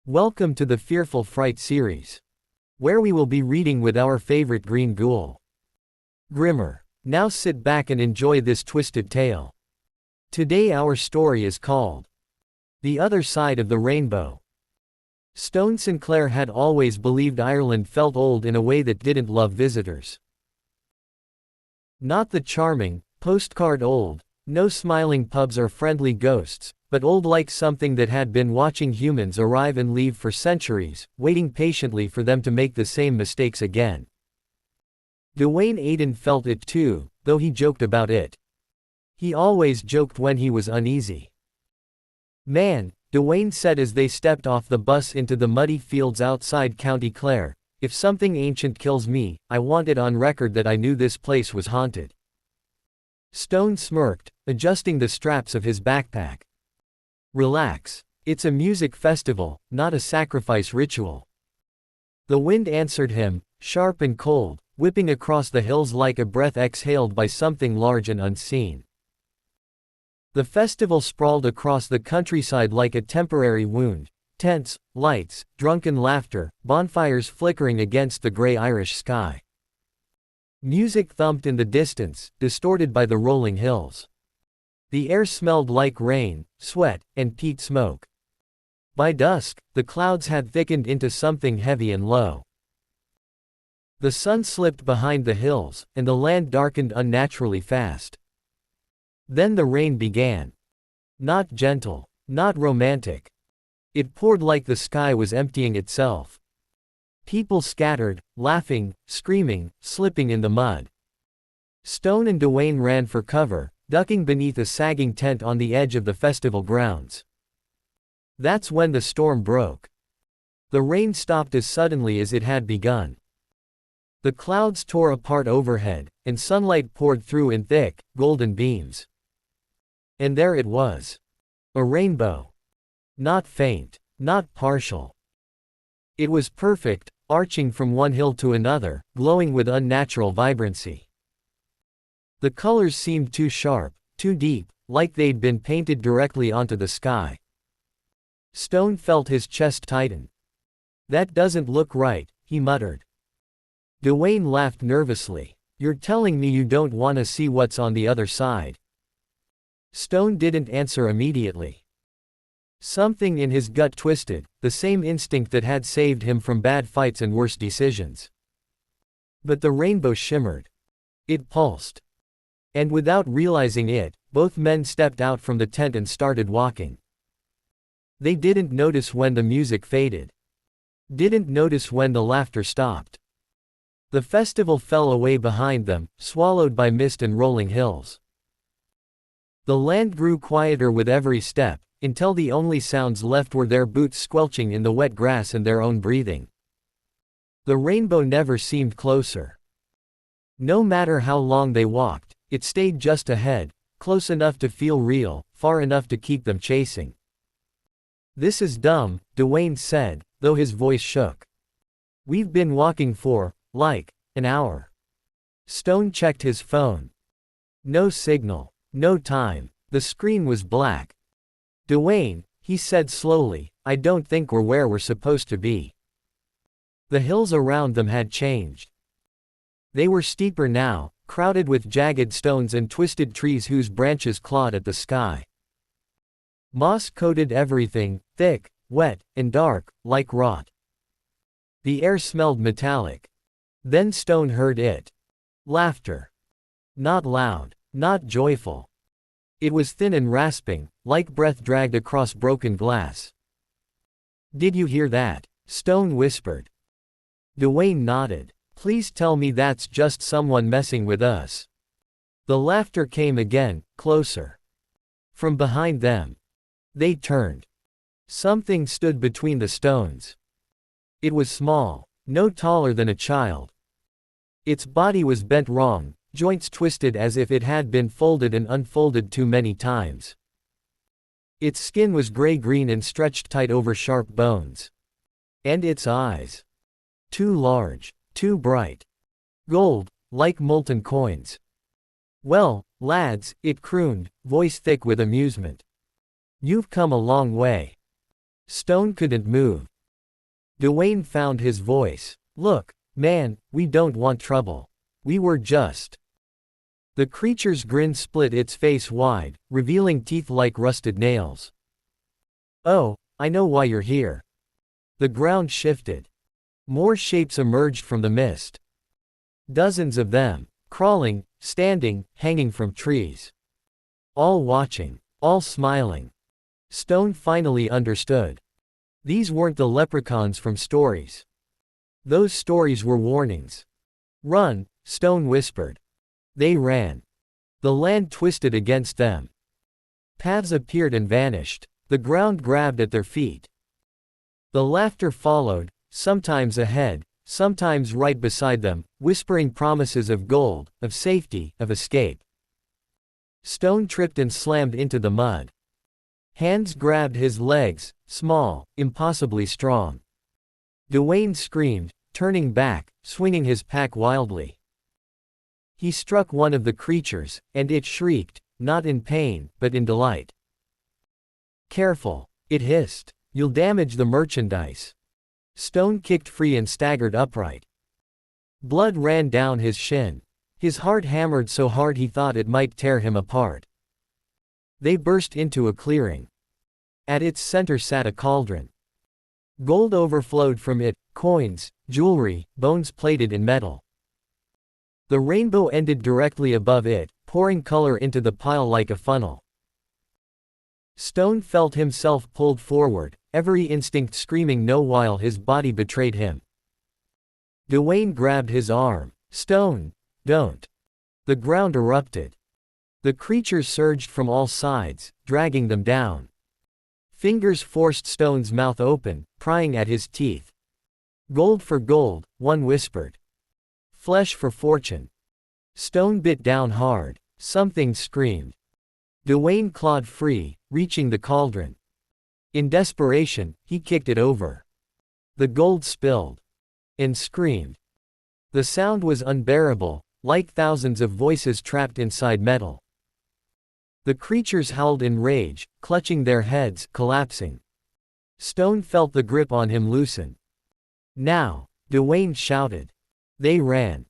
Welcome to the Fearful Fright series, where we will be reading with our favorite green ghoul, Grimmer. Now sit back and enjoy this twisted tale. Today our story is called The Other Side of the Rainbow. Stone Sinclair had always believed Ireland felt old in a way that didn't love visitors. Not the charming, postcard old, no smiling pubs or friendly ghosts, but old like something that had been watching humans arrive and leave for centuries, waiting patiently for them to make the same mistakes again. Dwayne Aiden felt it too, though he joked about it. He always joked when he was uneasy. "Man," Dwayne said as they stepped off the bus into the muddy fields outside County Clare, "if something ancient kills me, I want it on record that I knew this place was haunted." Stone smirked, adjusting the straps of his backpack. "Relax. It's a music festival, not a sacrifice ritual." The wind answered him, sharp and cold, whipping across the hills like a breath exhaled by something large and unseen. The festival sprawled across the countryside like a temporary wound. Tents, lights, drunken laughter, bonfires flickering against the gray Irish sky. Music thumped in the distance, distorted by the rolling hills. The air smelled like rain, sweat, and peat smoke. By dusk, the clouds had thickened into something heavy and low. The sun slipped behind the hills, and the land darkened unnaturally fast. Then the rain began. Not gentle, not romantic. It poured like the sky was emptying itself. People scattered, laughing, screaming, slipping in the mud. Stone and Dwayne ran for cover, ducking beneath a sagging tent on the edge of the festival grounds. That's when the storm broke. The rain stopped as suddenly as it had begun. The clouds tore apart overhead, and sunlight poured through in thick, golden beams. And there it was. A rainbow. Not faint, not partial. It was perfect, arching from one hill to another, glowing with unnatural vibrancy. The colors seemed too sharp, too deep, like they'd been painted directly onto the sky. Stone felt his chest tighten. "That doesn't look right," he muttered. Dwayne laughed nervously. "You're telling me you don't want to see what's on the other side?" Stone didn't answer immediately. Something in his gut twisted, the same instinct that had saved him from bad fights and worse decisions. But the rainbow shimmered. It pulsed. And without realizing it, both men stepped out from the tent and started walking. They didn't notice when the music faded. Didn't notice when the laughter stopped. The festival fell away behind them, swallowed by mist and rolling hills. The land grew quieter with every step, until the only sounds left were their boots squelching in the wet grass and their own breathing. The rainbow never seemed closer. No matter how long they walked, it stayed just ahead, close enough to feel real, far enough to keep them chasing. "This is dumb," Dwayne said, though his voice shook. "We've been walking for, like, an hour." Stone checked his phone. No signal, no time. The screen was black. "Dwayne," he said slowly, "I don't think we're where we're supposed to be." The hills around them had changed. They were steeper now, crowded with jagged stones and twisted trees whose branches clawed at the sky. Moss coated everything, thick, wet, and dark, like rot. The air smelled metallic. Then Stone heard it. Laughter. Not loud, not joyful. It was thin and rasping, like breath dragged across broken glass. "Did you hear that?" Stone whispered. Dwayne nodded. "Please tell me that's just someone messing with us." The laughter came again, closer. From behind them. They turned. Something stood between the stones. It was small, no taller than a child. Its body was bent wrong, joints twisted as if it had been folded and unfolded too many times. Its skin was gray-green and stretched tight over sharp bones. And its eyes. Too large. Too bright. Gold, like molten coins. "Well, lads," it crooned, voice thick with amusement. "You've come a long way." Stone couldn't move. Dwayne found his voice. Look, man, we don't want trouble. We were just. The creature's grin split its face wide, revealing teeth like rusted nails. Oh, I know why you're here. The ground shifted. More shapes emerged from the mist. Dozens of them, crawling, standing, hanging from trees. All watching, all smiling. Stone finally understood. These weren't the leprechauns from stories. Those stories were warnings. Run, Stone whispered. They ran. The land twisted against them. Paths appeared and vanished. The ground grabbed at their feet. The laughter followed, sometimes ahead, sometimes right beside them, whispering promises of gold, of safety, of escape. Stone tripped and slammed into the mud. Hands grabbed his legs, small, impossibly strong. Dwayne screamed, turning back, swinging his pack wildly. He struck one of the creatures, and it shrieked, not in pain, but in delight. Careful, it hissed. You'll damage the merchandise. Stone kicked free and staggered upright. Blood ran down his shin. His heart hammered so hard he thought it might tear him apart. They burst into a clearing. At its center sat a cauldron. Gold overflowed from it, coins, jewelry, bones plated in metal. The rainbow ended directly above it, pouring color into the pile like a funnel. Stone felt himself pulled forward, every instinct screaming no while his body betrayed him. Dwayne grabbed his arm. Stone, don't. The ground erupted. The creatures surged from all sides, dragging them down. Fingers forced Stone's mouth open, prying at his teeth. Gold for gold, one whispered. Flesh for fortune. Stone bit down hard. Something screamed. Dwayne clawed free, reaching the cauldron. In desperation, he kicked it over. The gold spilled. And screamed. The sound was unbearable, like thousands of voices trapped inside metal. The creatures howled in rage, clutching their heads, collapsing. Stone felt the grip on him loosen. Now, Dwayne shouted. They ran.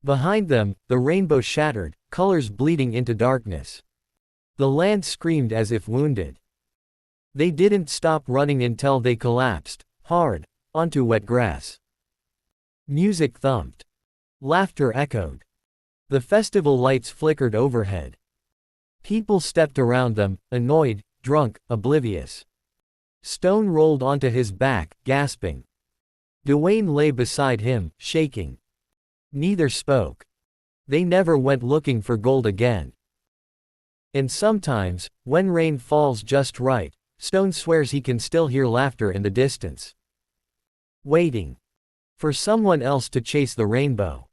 Behind them, the rainbow shattered, colors bleeding into darkness. The land screamed as if wounded. They didn't stop running until they collapsed, hard, onto wet grass. Music thumped. Laughter echoed. The festival lights flickered overhead. People stepped around them, annoyed, drunk, oblivious. Stone rolled onto his back, gasping. Dwayne lay beside him, shaking. Neither spoke. They never went looking for gold again. And sometimes, when rain falls just right, Stone swears he can still hear laughter in the distance. Waiting. For someone else to chase the rainbow.